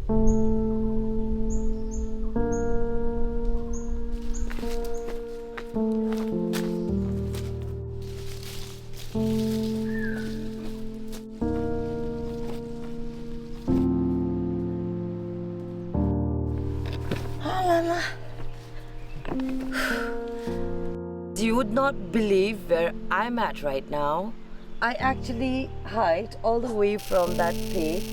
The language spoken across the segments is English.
You would not believe where I'm at right now. I actually hiked all the way from that peak,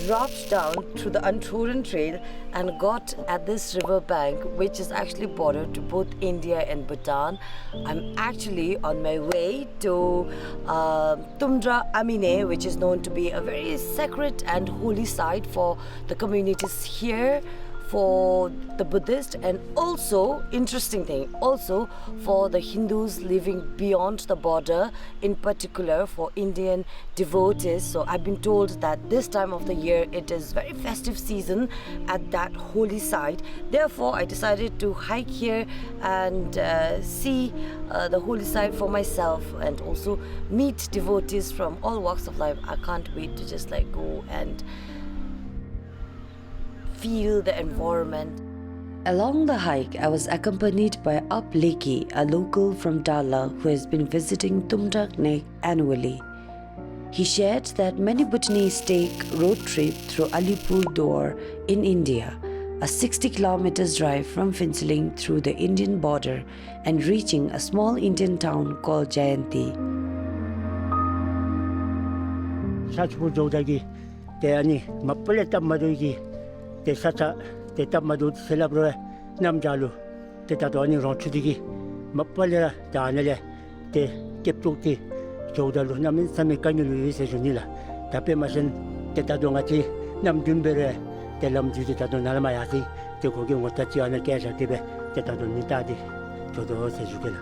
dropped down through the untrodden trail and got at this river bank which is actually bordered to both India and Bhutan. I'm actually on my way to Tumdra Amine, which is known to be a very sacred and holy site for the communities here, for the Buddhist, and also, interesting thing, also for the Hindus living beyond the border, in particular for Indian devotees. So I've been told that this time of the year it is very festive season at that holy site. Therefore, I decided to hike here and see the holy site for myself and also meet devotees from all walks of life. I can't wait to just like go and feel the environment. Along the hike, I was accompanied by Up Leki, a local from Dala who has been visiting Tumdra Nek annually. He shared that many Bhutanese take road trip through Alipurduar in India, a 60 kilometers drive from Phinsiling through the Indian border and reaching a small Indian town called Jayanti. Te sacha te tamadu celebro namjalu te tadoni ronchudigi mapalera danele te keptuti jodalu namin samikanyulu se junila tape masen te tadongati namdunbere te lamjuti tadonalmayati te kogi ngotachi ana kesha tibe te tadoni tadi jodo se jugela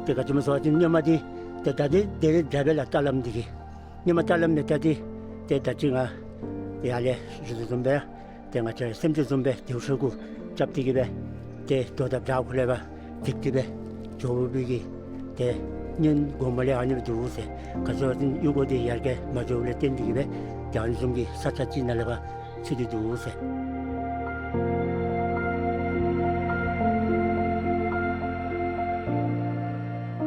te kachumso nyamadi te tadi de jabela talamdigi nyamatalam ne tadi te tachinga te ale judumbe tenga che semje zombe diushugu japtigibe te doda brakuleba diktibe jobigi te 년 고말에 아니면 두세 가져진 요거대 yar게 마저올레 땡기기be 단중기 사차지 날라가 치디두세.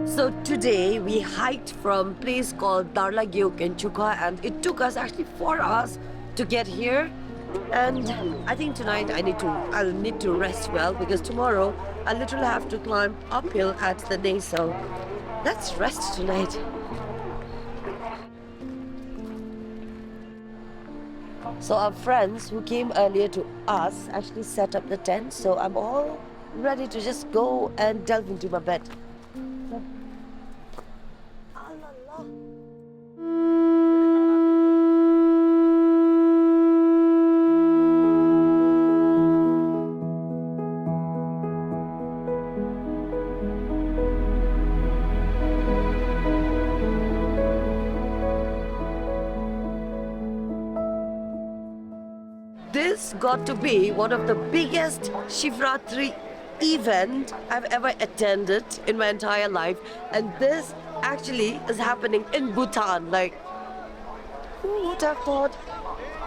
So today we hiked from a place called Darla Gyok in Chukha, and it took us actually 4 hours to get here. And I think tonight I'll need to rest well, because tomorrow I'll literally have to climb uphill at the day. So let's rest tonight. So our friends who came earlier to us actually set up the tent. So I'm all ready to just go and delve into my bed. This got to be one of the biggest Shivratri event I've ever attended in my entire life, and this actually is happening in Bhutan. Like, who would have thought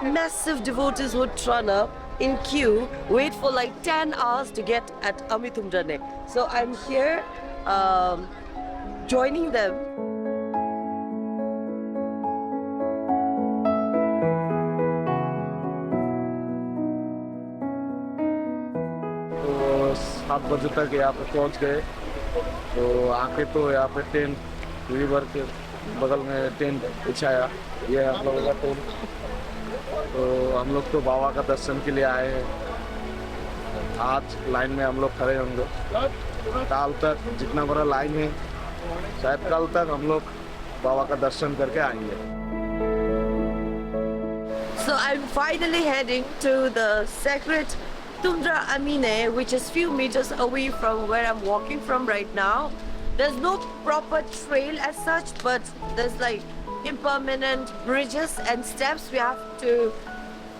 massive devotees would turn up in queue, wait for like 10 hours to get at Amitumdra Nek. So I'm here joining them. तो 7 बजे तक यहाँ पे पहुँच गए, तो आके तो यहाँ पे टेंट रिवर के बगल में टेंट बिछाया। ये है हम लोगों का टेंट। तो हम लोग तो बाबा का दर्शन के लिए आए हैं। आज लाइन में हम लोग खड़े होंगे। कल तक जितना बड़ा लाइन है, शायद कल तक हम लोग बाबा का दर्शन करके आएंगे। So I'm finally heading to the sacred Tumdra Amine, which is few meters away from where I'm walking from right now. There's no proper trail as such, but there's like impermanent bridges and steps. We have to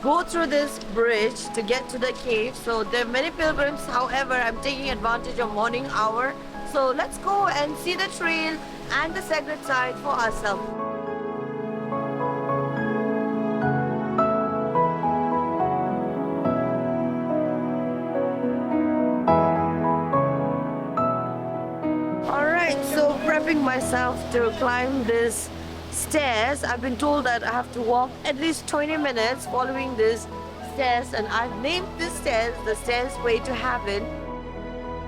go through this bridge to get to the cave. So there are many pilgrims. However, I'm taking advantage of morning hour. So let's go and see the trail and the sacred site for ourselves. forcing myself to climb this stairs. I've been told that I have to walk at least 20 minutes following this stairs, and I've named this stairs the Stairs Way to Heaven.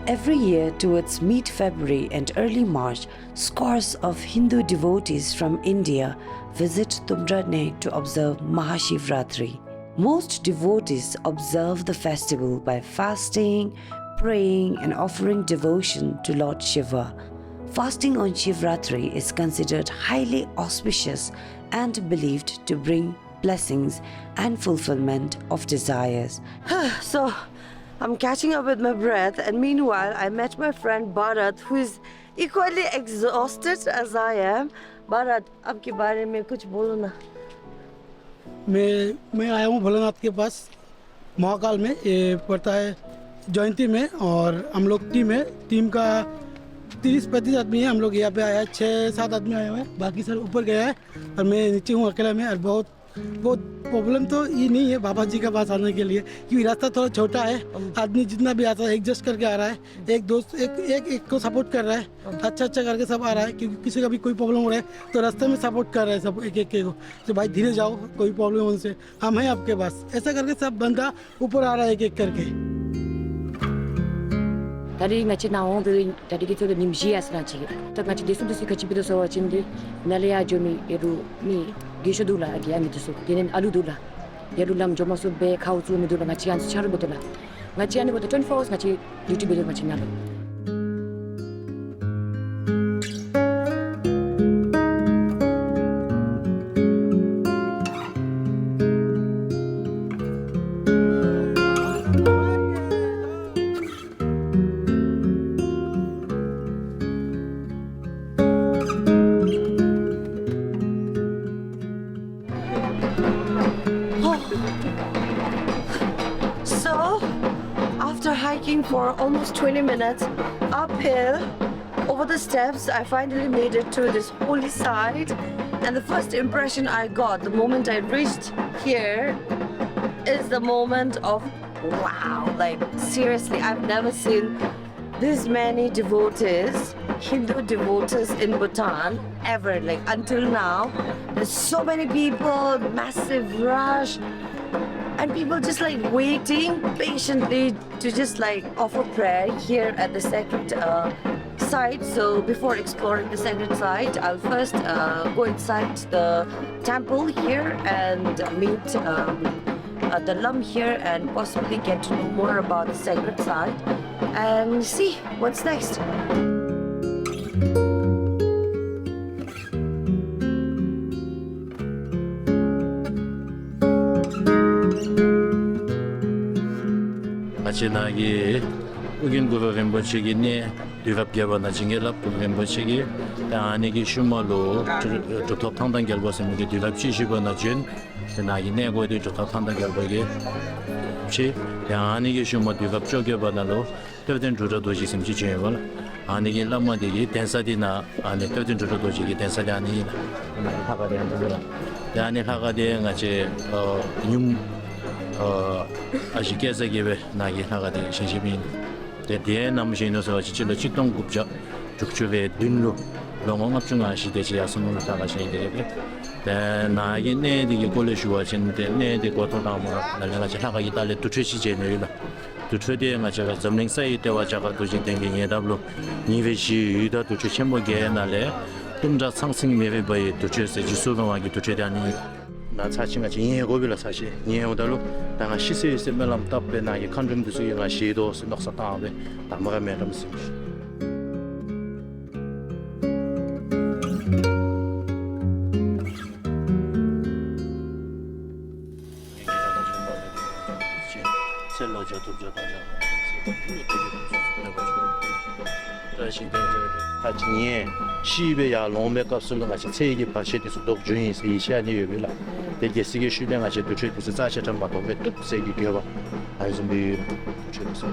Every year towards mid-February and early March, scores of Hindu devotees from India visit Tumdrane to observe Mahashivratri. Most devotees observe the festival by fasting, praying and offering devotion to Lord Shiva. Fasting on Shivratri is considered highly auspicious and believed to bring blessings and fulfillment of desires. So, I'm catching up with my breath, and meanwhile, I met my friend Bharat, who is equally exhausted as I am. Bharat, आपके बारे में कुछ बोलो ना. मैं आया हूँ भोलेनाथ के पास महाकाल में, ये पड़ता है जयंती में, और हम लोग टीम का 30-35 आदमी है. हम लोग यहाँ पे आया है, 6-7 आदमी आए हुए हैं, बाकी सर ऊपर गया है और मैं नीचे हूँ अकेला में. और बहुत प्रॉब्लम तो ये नहीं है बाबा जी के पास आने के लिए, क्योंकि रास्ता थोड़ा छोटा है. आदमी जितना भी आता है एडजस्ट करके आ रहा है, एक दोस्त एक को सपोर्ट कर रहा है, अच्छा करके सब आ रहा है. क्योंकि किसी का भी कोई प्रॉब्लम हो रहा है तो रास्ते में सपोर्ट कर रहा है सब एक के को, तो भाई धीरे जाओ, कोई प्रॉब्लम उनसे, हम हैं आपके पास. ऐसा करके सब बंदा ऊपर आ रहा है एक करके. Tadi ngaji naon tadi kita udah nimji asna cik. Tak ngaji desu desu kaci bido sawa cindi. Nalaya jomi eru ni gisho dula agi ami desu. Dinen alu dula. Ya dulam jomo su be kau tu mi dula ngaji an secara betul lah. Ngaji an betul 24 hours ngaji duty bido ngaji nalu. So, after hiking for almost 20 minutes uphill over the steps, I finally made it to this holy site. And the first impression I got the moment I reached here is the moment of wow. Like, seriously, I've never seen this many devotees, Hindu devotees in Bhutan ever. Like, until now, there's so many people, massive rush. And people just like waiting patiently to just like offer prayer here at the sacred site. So before exploring the sacred site, I'll first go inside the temple here and meet the Lam here and possibly get to know more about the sacred site and see what's next. 마지막에 우긴 구로된 번식이니 뒤갑게바 나징게라 부른 번식이 다니기 슈마로 저 탕당 결과선 이제 뒤갑 지시거나 준 나기 내고도 저 탕당 결과게 시 다니기 슈마 뒤갑 쪽에바나로 되든 주저도 지심지 제발 아니게 라마디기 댄사디나 아니 되든 주저도 지기 댄사디 아니나 하가 되는 거라 다니 하가 되는 같이 아시게서게 나기 하가데 신심이 대대 남신으로서 지질로 직동급적 죽주의 눈로 농업중 아시되지 야선을 나가셔야 되게 네 나기 내디게 골레슈와 진데 내디 고토나무 날려가 하가 이달에 두치시제네라 두치대 맞아가 점링 사이 때와 자가 도진 땡기에 답로 니베시 유다 두치 쳔모게 날에 tum자 상승 매베바에 두치세 지소방하기 두치다니 나 자신가 진행해 고빌라 사실 니에오달로 당아 시세스 멜람 답베 나게 컨트림도 수요가 시도 녹사 다음에 담마가 매람스 셀로저 두저다자 다치니에 시베야 롱메값을 같이 세계 파시에서 독주인스 이시아니 요빌라 되게 시계 슈랭 같이 도체에서 자체점 받고 뜻세기 되어 아이즈미 도체에서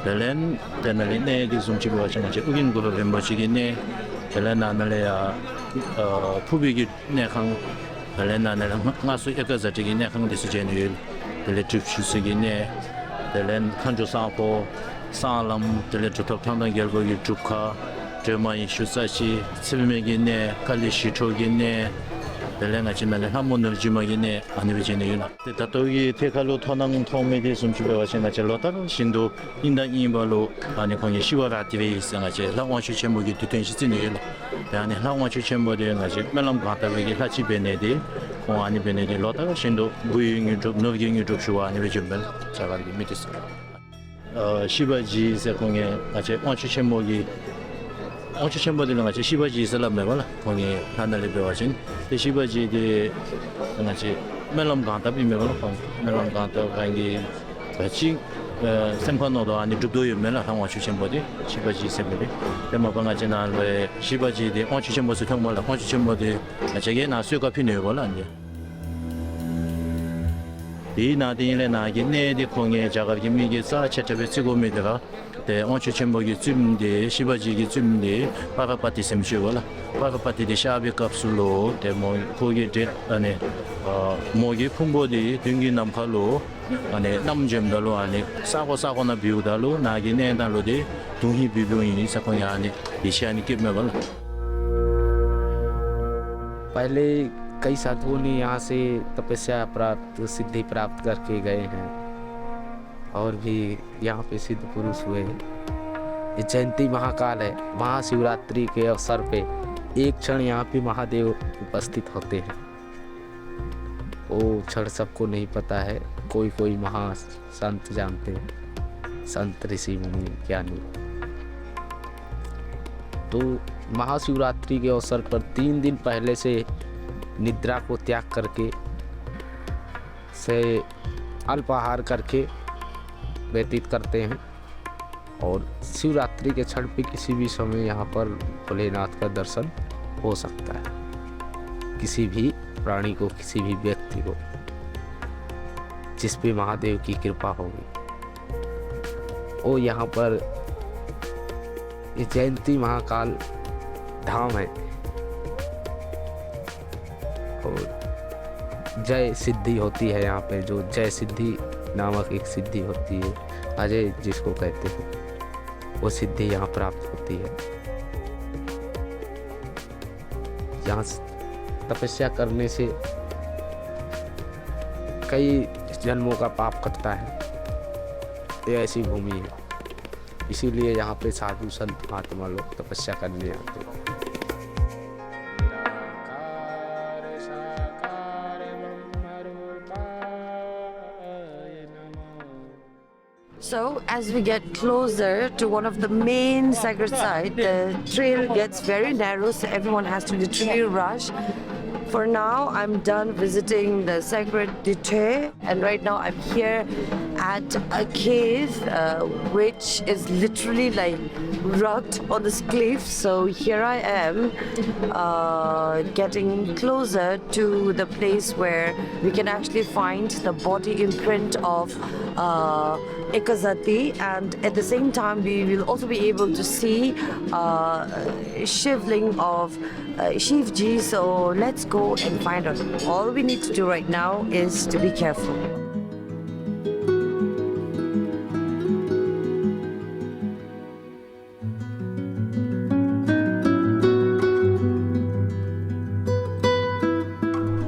벨렌 데날리네 디숨치고 같이 우긴 거로 멤버시기네 벨렌나날레야 푸비기 내강 벨렌나날 마수 에가자티기 내강 디스제니 벨레트 슈스기네 벨렌 칸조사포 사람 텔레트톱 탕당 결과기 주카 저마이 슈사시 스미메기네 칼리시 초기네 벨랭아지면 한번더 주먹이네 아니베지네요. 다토기 테칼로 토낭 통메디 숨주베와시나 젤로타로 신도 인단 이발로 아니 거기 시와바티베 있어가지 라원슈 쳔모기 뒤텐시스네요. 아니 라원슈 쳔모데 가지 멜람 바타베기 하치베네디 공안이 베네디 로타로 신도 부잉이 좀 너기잉이 좀 좋아 아니베지면 자가리 미티스. 시바지 세공에 같이 원슈 쳔모기 onchu chembodir ngache shibaji salam me bala kongi hanale be wajin te shibaji de ngache melam ganta bi me bala kong melam ganta gangi bachi semphano do ani dubdo yo mela hang onchu chembodi shibaji sembe de ma banga jena le shibaji de onchu chembo su thong bala onchu chembodi ngache ge na syo ka phine yo bala anje 이 나딘에 나긴네 디 공에 자가기 미게 사 쳇쳇베 쓰고 메다가 데 onchu chembogi 쯤데 시바지기 쯤데 파파파티 셈쇼라 파파파티 데 샤비 kapsulo 데 모 거기 데 안에 모기 풍보디 등기 남팔로 안에 남점달로 안에 사고나 비우달로 나긴네 달로데 동희 비병이 사건이 안에 이시안이 끼면을 पहले कई साधुओं ने यहाँ से तपस्या प्राप्त सिद्धि प्राप्त करके गए हैं और भी यहाँ पे सिद्ध पुरुष हुए हैं। ये जयंती महाकाल है। महाशिवरात्रि के अवसर पे एक क्षण यहाँ पे महादेव उपस्थित होते हैं। वो क्षण सबको नहीं पता है, कोई कोई महासंत जानते हैं, संत ऋषि मुनि ज्ञानी। तो महाशिवरात्रि के अवसर पर 3 दिन पहले से निद्रा को त्याग करके से अल्पाहार करके व्यतीत करते हैं और शिवरात्रि के क्षण पे किसी भी समय यहाँ पर भोलेनाथ का दर्शन हो सकता है। किसी भी प्राणी को, किसी भी व्यक्ति को जिस पे महादेव की कृपा होगी, वो यहाँ पर ये जयंती महाकाल धाम है और जय सिद्धि होती है यहाँ पे। जो जय सिद्धि नामक एक सिद्धि होती है, अजय जिसको कहते हैं, वो सिद्धि यहाँ प्राप्त होती है। यहाँ तपस्या करने से कई जन्मों का पाप कटता है। ये ऐसी भूमि है, इसीलिए यहाँ पे साधु संत महात्मा लोग तपस्या करने आते हैं। So, as we get closer to one of the main sacred sites, the trail gets very narrow, so everyone has to literally rush. For now, I'm done visiting the sacred Dite, and right now I'm here at a cave which is literally like rugged on this cliff. So here I am getting closer to the place where we can actually find the body imprint of Ekazati, and at the same time we will also be able to see shivling of Shivji. So let's go and find out. All we need to do right now is to be careful.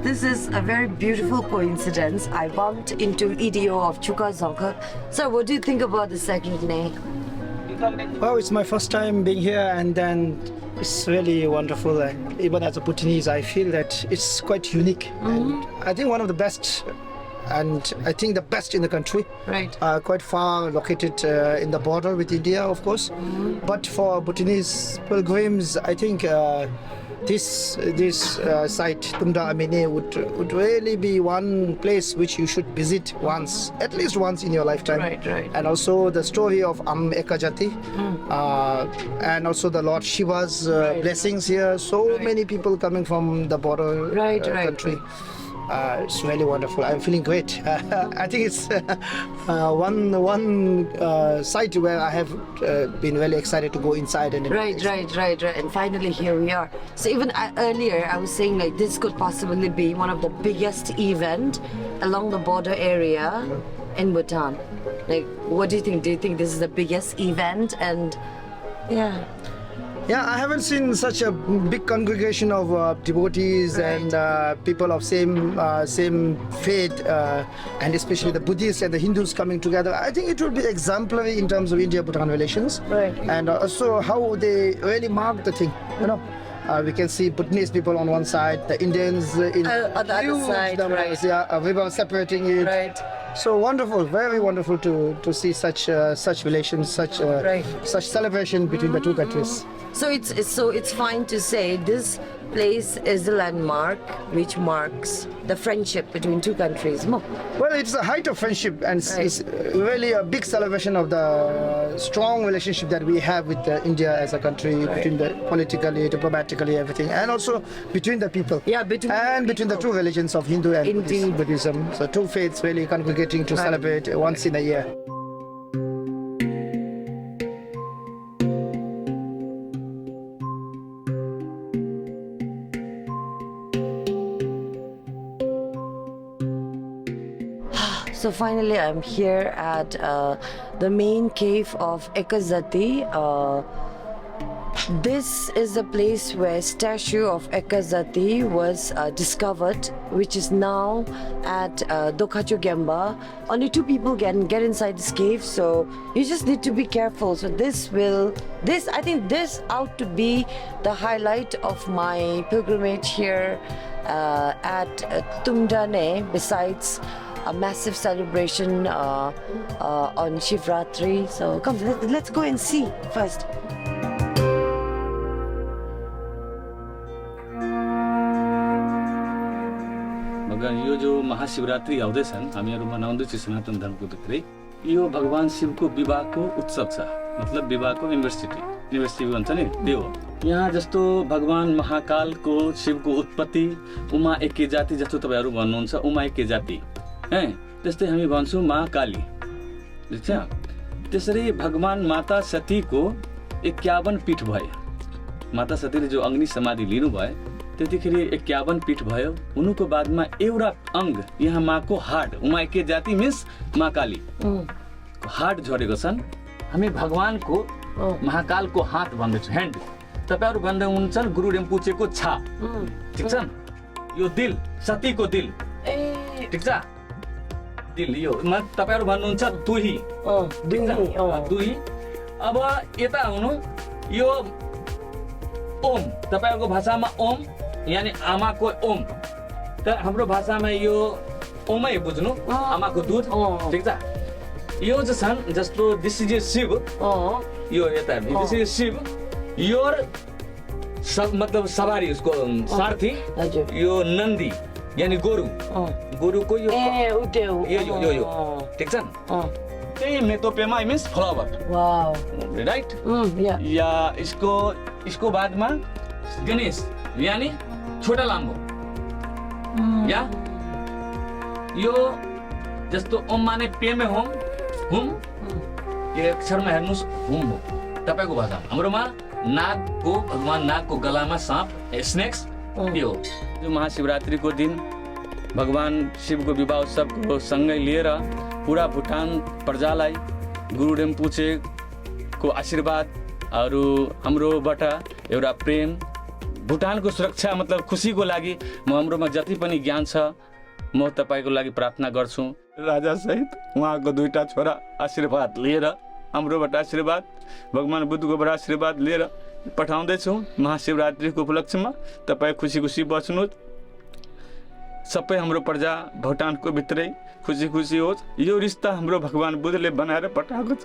This is a very beautiful coincidence. I bumped into EDO of Chuka Dzongkha. Sir, what do you think about the sacred name? Well, it's my first time being here, and then it's really wonderful. And even as a Bhutanese, I feel that it's quite unique. And I think one of the best, and I think the best in the country. Right. Quite far located in the border with India, of course. But for Bhutanese pilgrims, I think this site, Tumda Amine, would really be one place which you should visit once, at least once in your lifetime. Right, right. And also the story of Ekajati, and also the Lord Shiva's blessings here. So many people coming from the border country. It's really wonderful. I'm feeling great. I think it's one site where I have been really excited to go inside and Right. And finally here we are. So even earlier I was saying like this could possibly be one of the biggest event along the border area in Bhutan. Like, what do you think? Do you think this is the biggest event? And yeah. Yeah, I haven't seen such a big congregation of devotees and people of same faith, and especially the Buddhists and the Hindus coming together. I think it will be exemplary in terms of India-Bhutan relations, Right. and also how they really mark the thing. You know, we can see Bhutanese people on one side, the Indians in on the other huge side, numbers, right. yeah, a river separating it. Right. So wonderful, very wonderful to see such relations, such Right. such celebration between the two countries. So it's fine to say this place is the landmark which marks the friendship between two countries. Mo. Well, it's the height of friendship, and Right. it's really a big celebration of the strong relationship that we have with India as a country, between the politically, diplomatically, everything, and also between the people. Yeah, between between the two religions of Hindu and Indeed. Buddhism. So two faiths really congregating to Right. celebrate once in a year. So finally, I'm here at the main cave of Ekazati. This is the place where statue of Ekazati was discovered, which is now at Dokhacho Gemba. Only 2 people can get inside this cave, so you just need to be careful. So I think this ought to be the highlight of my pilgrimage here at Tumdane, besides a massive celebration on Shivratri. So come, let's go and see first. मगर यो जो महाशिवरात्रि आउँदैछन् हामीहरू मनाउँदैछु सनातन धर्मको भित्रै यो भगवान शिवको विवाहको उत्सव छ मतलब विवाहको युनिभर्सिटी भन्छ नि त्यो हो यहाँ जस्तो भगवान महाकालको शिवको उत्पत्ति उमा एकै जाति जस्तो तपाईहरु भन्नुहुन्छ उमा एकै जाति है त्यस्तै हामी भन्छौं मां काली ठीक छ त्यसरी भगवान माता सतीको 51 पीठ भए माता सतीले जो अग्नि समाधि लिनु भयो त्यतिखेर 51 पीठ भयो हुनुको बादमा एउटा अंग यहाँ माको हाड उमा एकै जाति मिन्स मां काली हाड झरेको छन् हामी भगवानको महाकालको हात भन्दैछु ह्यान्ड तपाईहरु भन्दै हुन्छन् गुरु रिम्पुचेको छा ठीक छ यो दिल सतीको दिल ठीक छ दिल यो म तपाईहरु भन्नुहुन्छ दुही दुही अब यता आउनु यो ओम तपाईहरुको भाषामा ओम यानी आमाको ओम तर हाम्रो भाषामा यो ओमै बुझ्नु आमाको दूध ठीक छ यो चाहिँ छन् जस्तो दिस इज शिव यो यता दिस इज शिव योर सब मतलब सवारी उसको सारथी यो नन्दी यानी गोरु गोरुको यो यो ठीक छ त्यही मेतोपेमा मिन्स फ्लावर वाओ राइट या इसको बादमा गणेश यानी छोटा लामो या यो जस्तो ओम माने पेमे होम हुम यो अक्षरमा हेर्नुस् हुम हो तपाईको भाषा हाम्रोमा नागको भगवान नागको गलामा साँप स्नेक्स यो जो महाशिवरात्रिको दिन भगवान शिवको विवाह उत्सवको सँगै लिएर पूरा भुटान प्रजालाई गुरु रिम्पुचेको आशीर्वादहरु हाम्रोबाट एउटा प्रेम भुटानको सुरक्षा मतलब खुशीको लागि म हाम्रोमा जति पनि ज्ञान छ म तपाईको लागि प्रार्थना गर्छु राजा सहित उहाँको 2टा छोरा आशीर्वाद लिएर हाम्रोबाट आशीर्वाद भगवान बुद्धकोबाट आशीर्वाद लिएर पठाउँदै छु महाशिवरात्रिको उपलक्ष्यमा तपाई खुशी खुशी बस्नुहोस् सबै हाम्रो प्रजा भुटानको भित्रै खुशी खुशी होस् यो रिश्ता हाम्रो भगवान बुद्धले बनाएर पठाएको छ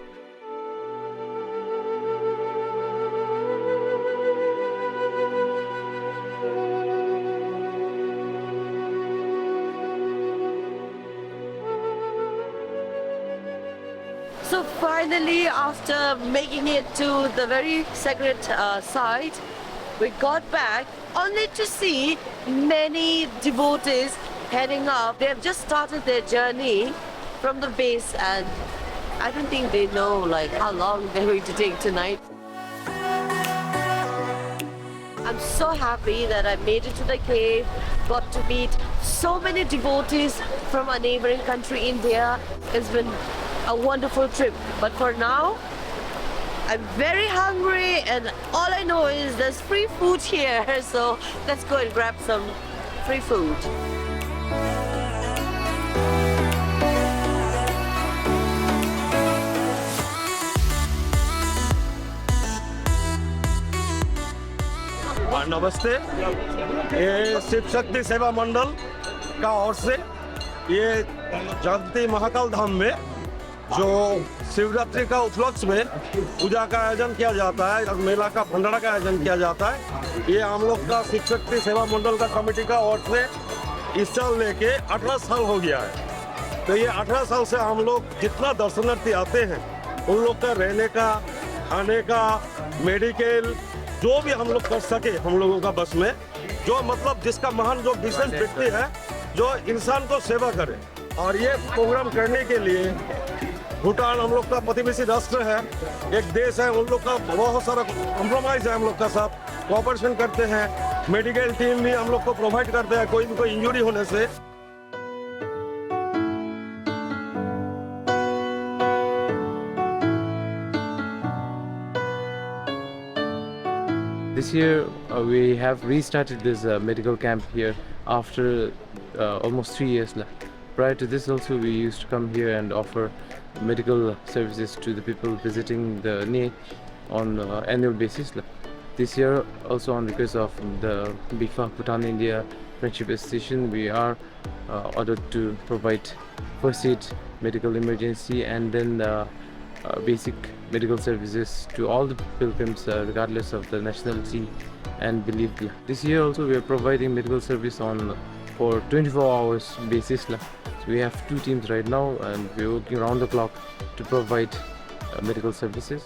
So finally, after making it to the very sacred site, we got back only to see many devotees heading up. They have just started their journey from the base, and I don't think they know like how long they're going to take tonight. I'm so happy that I made it to the cave, got to meet so many devotees from a neighboring country, India. It's been a wonderful trip. But for now, I'm very hungry and all I know is there's free food here. So let's go and grab some free food. नमस्ते, ये शिव शक्ति सेवा मंडल का ओर से ये जगती महाकाल धाम में जो शिवरात्रि का उपलक्ष्य में पूजा का आयोजन किया जाता है और मेला का भंडारा का आयोजन किया जाता है। ये हम लोग का शिव शक्ति सेवा मंडल का कमेटी का ओर से इस साल लेके 18 साल हो गया है। तो ये 18 साल से हम लोग जितना दर्शनार्थी आते हैं उन लोग का रहने का, खाने का, मेडिकल जो भी हम लोग कर सके हम लोगों का बस में, जो मतलब जिसका महान जो विशेष व्यक्ति है जो इंसान को सेवा करे। और ये प्रोग्राम करने के लिए भूटान हम लोग का प्रतिवेशी राष्ट्र है, एक देश है, उन लोग का बहुत सारा कॉम्प्रोमाइज है हम लोग का साथ, कोऑपरेशन करते हैं, मेडिकल टीम भी हम लोग को प्रोवाइड करते हैं कोई भी कोई इंजरी होने से। This year we have restarted this medical camp here after almost 3 years. Prior to this also we used to come here and offer medical services to the people visiting the NE on annual basis. This year also on request of the BIFA Bhutan India Friendship Association we are ordered to provide first aid, medical emergency and then basic medical services to all the pilgrims regardless of the nationality and belief. This year also we are providing medical service on for 24 hours basis. So we have 2 teams right now and we are working around the clock to provide medical services.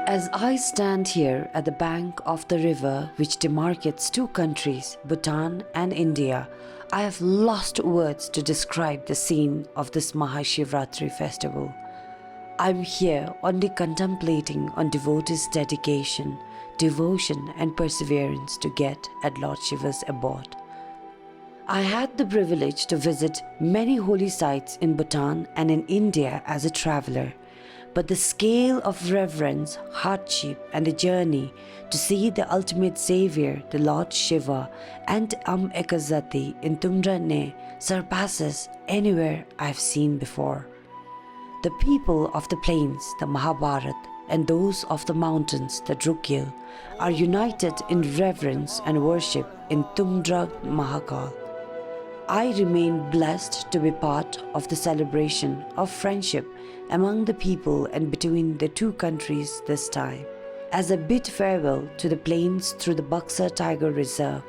As I stand here at the bank of the river which demarcates 2 countries, Bhutan and India, I have lost words to describe the scene of this Mahashivratri festival. I'm here only contemplating on devotees' dedication, devotion and perseverance to get at Lord Shiva's abode. I had the privilege to visit many holy sites in Bhutan and in India as a traveler. But the scale of reverence, hardship and the journey to see the ultimate savior, the Lord Shiva and Ekazati in Tumdra Ne surpasses anywhere I've seen before. The people of the plains, the Mahabharat, and those of the mountains, the Drukgyal, are united in reverence and worship in Tumdra Mahakal. I remain blessed to be part of the celebration of friendship among the people and between the 2 countries this time. As a bid farewell to the plains through the Buxar Tiger Reserve,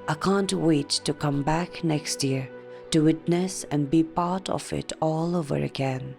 I can't wait to come back next year to witness and be part of it all over again.